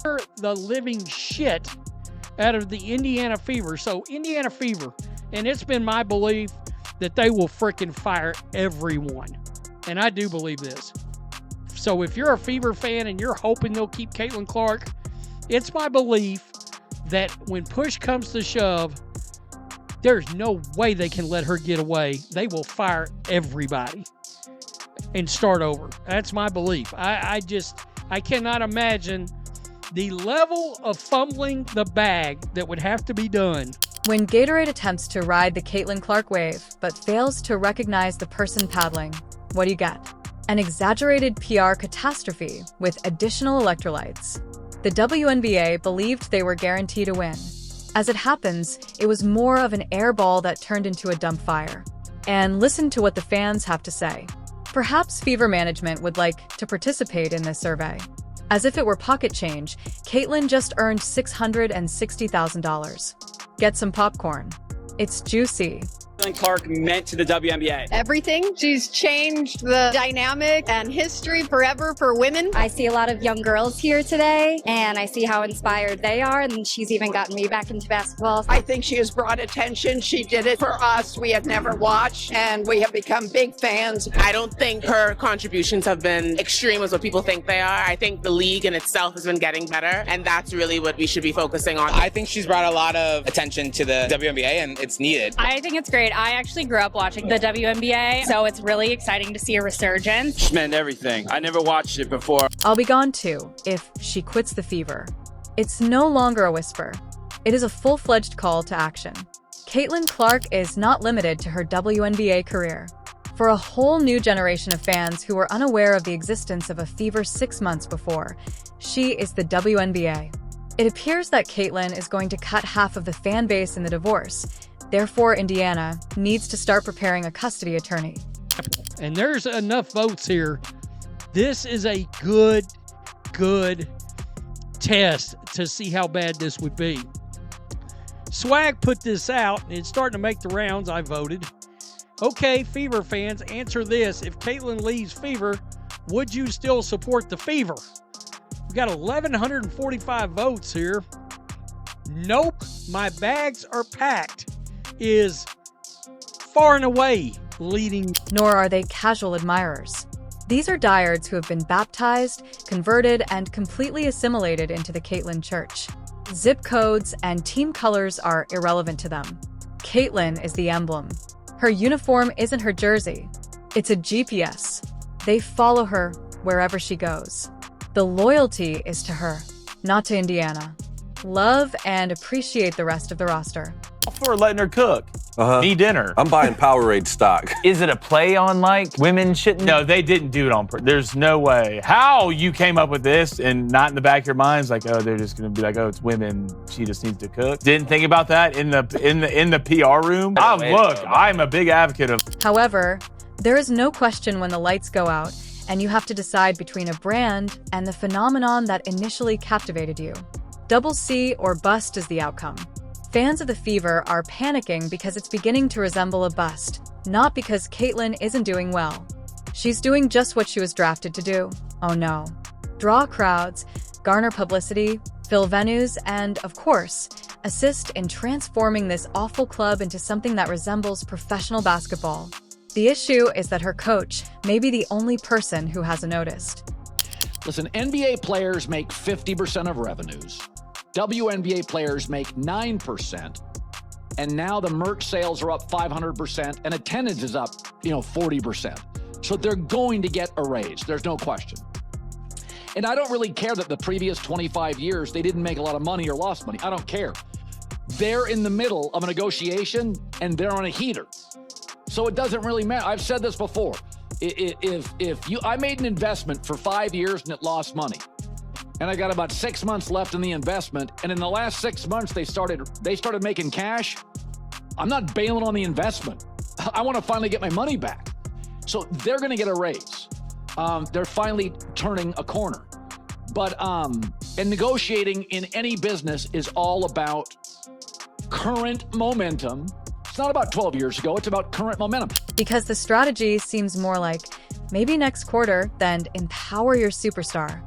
the living shit out of the Indiana Fever. So Indiana Fever, and it's been my belief that they will freaking fire everyone. And I do believe this. So if you're a Fever fan and you're hoping they'll keep Caitlin Clark, it's my belief that when push comes to shove, there's no way they can let her get away. They will fire everybody and start over. That's my belief. I cannot imagine the level of fumbling the bag that would have to be done. When Gatorade attempts to ride the Caitlin Clark wave, but fails to recognize the person paddling, what do you get? An exaggerated PR catastrophe with additional electrolytes. The WNBA believed they were guaranteed a win. As it happens, it was more of an air ball that turned into a dump fire. And listen to what the fans have to say. Perhaps Fever management would like to participate in this survey. As if it were pocket change, Caitlin just earned $660,000. Get some popcorn. It's juicy. Caitlin Clark meant to the WNBA? Everything. She's changed the dynamic and history forever for women. I see a lot of young girls here today, and I see how inspired they are, and she's even gotten me back into basketball. I think she has brought attention. She did it for us. We had never watched, and we have become big fans. I don't think her contributions have been extreme as what people think they are. I think the league in itself has been getting better, and that's really what we should be focusing on. I think she's brought a lot of attention to the WNBA, and it's needed. I think it's great. I actually grew up watching the WNBA, so it's really exciting to see a resurgence. She meant everything. I never watched it before. I'll be gone too if she quits the Fever. It's no longer a whisper. It is a full-fledged call to action. Caitlin Clark is not limited to her WNBA career. For a whole new generation of fans who were unaware of the existence of a Fever 6 months before, she is the WNBA. It appears that Caitlin is going to cut half of the fan base in the divorce. Therefore, Indiana needs to start preparing a custody attorney. And there's enough votes here. This is a good test to see how bad this would be. Swag put this out, and it's starting to make the rounds. I voted. Okay, Fever fans, answer this. If Caitlin leaves Fever, would you still support the Fever? We got 1,145 votes here. Nope, my bags are packed is far and away leading. Nor are they casual admirers. These are diehards who have been baptized, converted, and completely assimilated into the Caitlin Church. Zip codes and team colors are irrelevant to them. Caitlin is the emblem. Her uniform isn't her jersey. It's a GPS. They follow her wherever she goes. The loyalty is to her, not to Indiana. Love and appreciate the rest of the roster. For letting her cook me dinner. I'm buying Powerade stock. Is it a play on, like, women shouldn't? No, they didn't do it on purpose. There's no way. How you came up with this and not in the back of your minds, like, oh, they're just going to be like, oh, it's women. She just needs to cook. Didn't think about that in the PR room. I'm a big advocate of. However, there is no question when the lights go out and you have to decide between a brand and the phenomenon that initially captivated you. Double C or bust is the outcome. Fans of the Fever are panicking because it's beginning to resemble a bust, not because Caitlin isn't doing well. She's doing just what she was drafted to do. Oh no. Draw crowds, garner publicity, fill venues, and, of course, assist in transforming this awful club into something that resembles professional basketball. The issue is that her coach may be the only person who hasn't noticed. Listen, NBA players make 50% of revenues. WNBA players make 9%, and now the merch sales are up 500%, and attendance is up, 40%. So they're going to get a raise. There's no question. And I don't really care that the previous 25 years they didn't make a lot of money or lost money. I don't care. They're in the middle of a negotiation, and they're on a heater. So it doesn't really matter. I've said this before. I made an investment for 5 years and it lost money. And I got about 6 months left in the investment. And in the last 6 months, they started making cash. I'm not bailing on the investment. I want to finally get my money back. So they're going to get a raise. They're finally turning a corner. But and negotiating in any business is all about current momentum. It's not about 12 years ago. It's about current momentum. Because the strategy seems more like maybe next quarter than empower your superstar.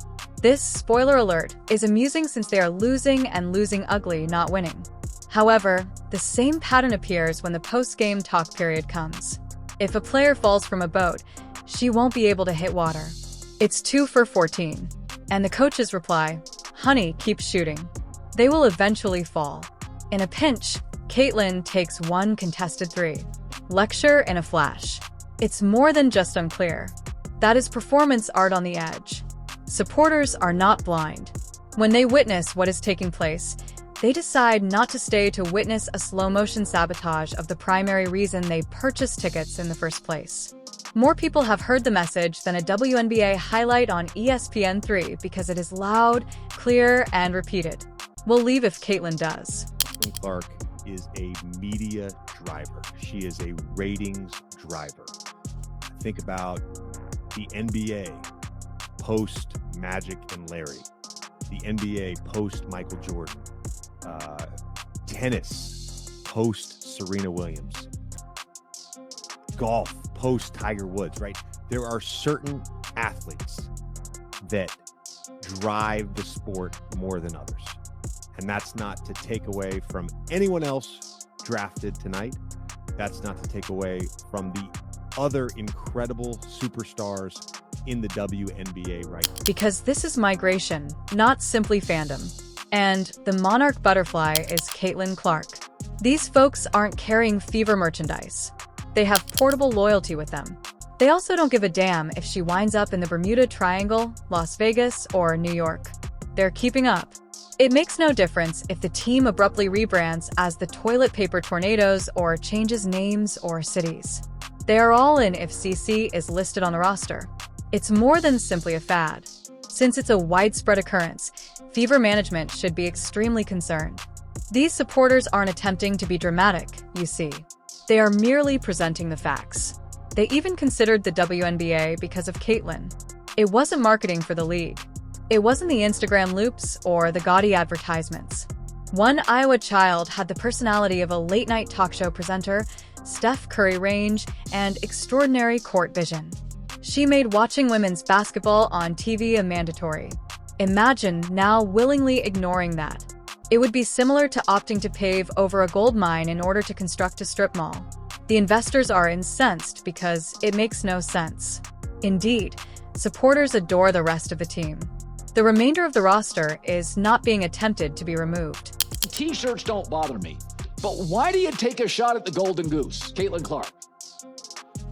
This, spoiler alert, is amusing since they are losing and losing ugly, not winning. However, the same pattern appears when the post-game talk period comes. If a player falls from a boat, she won't be able to hit water. It's 2 for 14. And the coaches reply, "Honey, keep shooting." They will eventually fall. In a pinch, Caitlyn takes one contested 3. Lecture in a flash. It's more than just unclear. That is performance art on the edge. Supporters are not blind. When they witness what is taking place, they decide not to stay to witness a slow-motion sabotage of the primary reason they purchased tickets in the first place. More people have heard the message than a WNBA highlight on ESPN3 because it is loud, clear, and repeated. We'll leave if Caitlyn does. Caitlin Clark is a media driver. She is a ratings driver. Think about the NBA post Magic and Larry, the NBA post Michael Jordan, tennis post Serena Williams, golf post Tiger Woods, right? There are certain athletes that drive the sport more than others. And that's not to take away from anyone else drafted tonight. That's not to take away from the other incredible superstars in the WNBA right now. Because this is migration, not simply fandom. And the monarch butterfly is Caitlyn Clark. These folks aren't carrying Fever merchandise. They have portable loyalty with them. They also don't give a damn if she winds up in the Bermuda Triangle, Las Vegas, or New York. They're keeping up. It makes no difference if the team abruptly rebrands as the Toilet Paper Tornadoes or changes names or cities. They are all in if CC is listed on the roster. It's more than simply a fad. Since it's a widespread occurrence, Fever management should be extremely concerned. These supporters aren't attempting to be dramatic, you see. They are merely presenting the facts. They even considered the WNBA because of Caitlyn. It wasn't marketing for the league. It wasn't the Instagram loops or the gaudy advertisements. One Iowa child had the personality of a late-night talk show presenter, Steph Curry range, and extraordinary court vision. She made watching women's basketball on TV a mandatory. Imagine now willingly ignoring that. It would be similar to opting to pave over a gold mine in order to construct a strip mall. The investors are incensed because it makes no sense. Indeed, supporters adore the rest of the team. The remainder of the roster is not being attempted to be removed. T-shirts don't bother me, but why do you take a shot at the Golden Goose, Caitlyn Clark?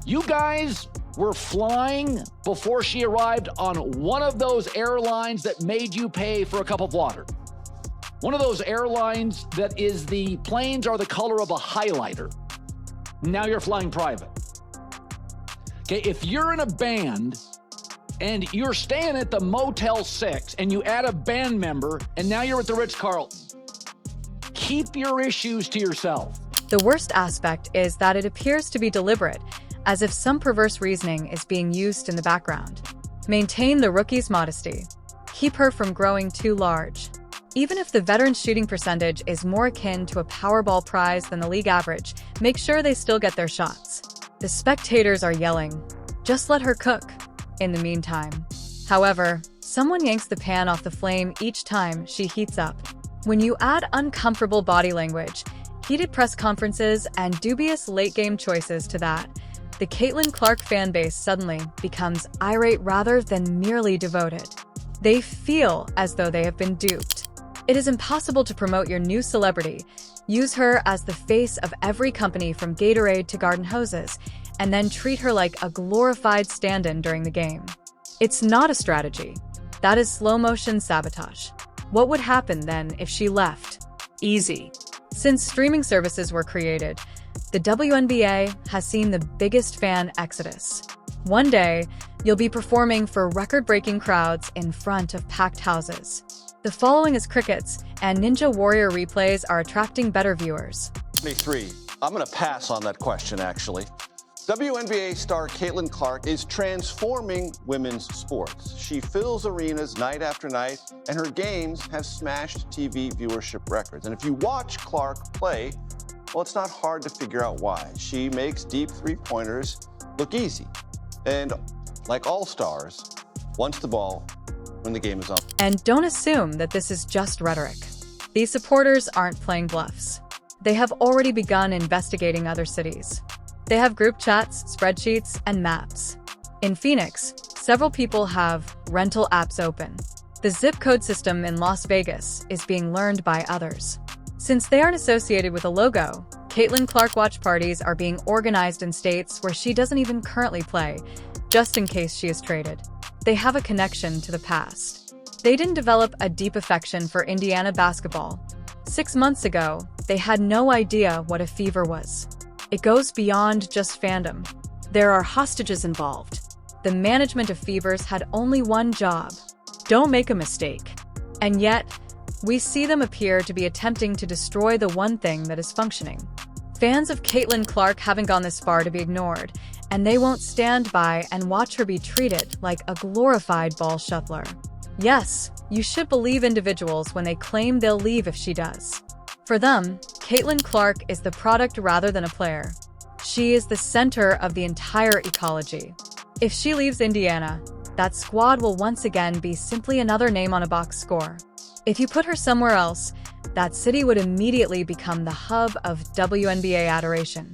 You guys were flying before she arrived on one of those airlines that made you pay for a cup of water. One of those airlines that is the planes are the color of a highlighter. Now you're flying private. Okay, if you're in a band and you're staying at the Motel 6 and you add a band member and now you're at the Ritz-Carlton, keep your issues to yourself. The worst aspect is that it appears to be deliberate, as if some perverse reasoning is being used in the background. Maintain the rookie's modesty. Keep her from growing too large. Even if the veteran's shooting percentage is more akin to a Powerball prize than the league average, make sure they still get their shots. The spectators are yelling, "Just let her cook." In the meantime. However, someone yanks the pan off the flame each time she heats up. When you add uncomfortable body language, heated press conferences, and dubious late-game choices to that, the Caitlyn Clark fanbase suddenly becomes irate rather than merely devoted. They feel as though they have been duped. It is impossible to promote your new celebrity, use her as the face of every company from Gatorade to garden hoses, and then treat her like a glorified stand-in during the game. It's not a strategy. That is slow-motion sabotage. What would happen then if she left? Easy. Since streaming services were created, the WNBA has seen the biggest fan exodus. One day, you'll be performing for record-breaking crowds in front of packed houses. The following is crickets, and Ninja Warrior replays are attracting better viewers. 23. I'm going to pass on that question, actually. WNBA star Caitlyn Clark is transforming women's sports. She fills arenas night after night, and her games have smashed TV viewership records. And if you watch Clark play, well, it's not hard to figure out why. She makes deep three-pointers look easy. And like all stars, wants the ball when the game is on. And don't assume that this is just rhetoric. These supporters aren't playing bluffs. They have already begun investigating other cities. They have group chats, spreadsheets, and maps. In Phoenix, several people have rental apps open. The zip code system in Las Vegas is being learned by others. Since they aren't associated with a logo, Caitlin Clark watch parties are being organized in states where she doesn't even currently play, just in case she is traded. They have a connection to the past. They didn't develop a deep affection for Indiana basketball. 6 months ago, they had no idea what a fever was. It goes beyond just fandom. There are hostages involved. The management of Fevers had only one job. Don't make a mistake. And yet, we see them appear to be attempting to destroy the one thing that is functioning. Fans of Caitlin Clark haven't gone this far to be ignored, and they won't stand by and watch her be treated like a glorified ball shuffler. Yes, you should believe individuals when they claim they'll leave if she does. For them, Caitlin Clark is the product rather than a player. She is the center of the entire ecology. If she leaves Indiana, that squad will once again be simply another name on a box score. If you put her somewhere else, that city would immediately become the hub of WNBA adoration.